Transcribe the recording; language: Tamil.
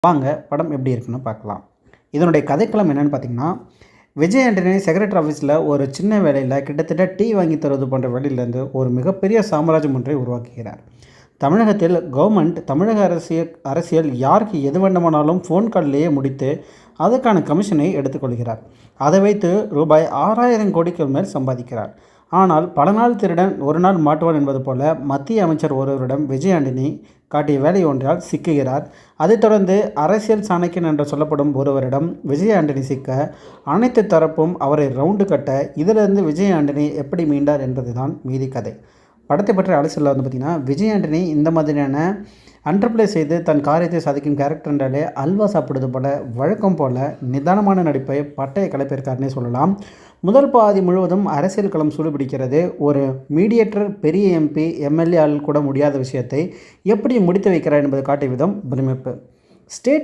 வாங்க படம் எப்படி இருக்குன்னு பார்க்கலாம். இதனுடைய கதைக்களம் என்னன்னு பார்த்தீங்கன்னா, விஜய் ஆண்டனி செக்ரட்டரி ஆஃபீஸில ஒரு சின்ன வேலையில கிட்டத்தட்ட டீ வாங்கி தருவது போன்ற வேலையிலேருந்து ஒரு மிகப்பெரிய சாம்ராஜ்யம் ஒன்றை உருவாக்குகிறார். தமிழகத்தில் கவர்மெண்ட் தமிழக அரசியல் யாருக்கு எது வேண்டுமானாலும் ஃபோன் கால்லேயே முடித்து அதற்கான கமிஷனை எடுத்துக்கொள்கிறார். அதை வைத்து ரூபாய் 6000 கோடிக்கு மேல் சம்பாதிக்கிறார். ஆனால் பல நாள் திருடன் ஒரு நாள் மாட்டுவான் என்பது போல மத்திய அமைச்சர் ஒருவரிடம் விஜய் ஆண்டனி காட்டிய வேலை ஒன்றால் சிக்குகிறார். அதைத் தொடர்ந்து அரசியல் சாணக்கியன் என்று சொல்லப்படும் ஒருவரிடம் விஜய் ஆண்டனி சிக்க அனைத்து தரப்பும் அவரை ரவுண்டு கட்ட இதிலிருந்து விஜய் ஆண்டனி எப்படி மீண்டார் என்பதுதான் மீதி கதை. படத்தை பற்றி அலசலில் பார்த்திங்கன்னா, விஜய் ஆண்டனி இந்த மாதிரியான அண்டர்பிளே செய்து தன் காரியத்தை சாதிக்கும் கேரக்டர் என்றாலே அல்வா சாப்பிடுவது போல வழக்கம் போல நிதானமான நடிப்பை பட்டைய கலைப்பிருக்காருன்னே சொல்லலாம். முதல் பாதி முழுவதும் அரசியல் களம் சூடுபிடிக்கிறது. ஒரு மீடியேட்டர் பெரிய எம்பி எம்எல்ஏ ஆல் கூட முடியாத விஷயத்தை எப்படி முடித்து வைக்கிறார் என்பது காட்டிய விதம் பிரமிப்பு. ஸ்டேட்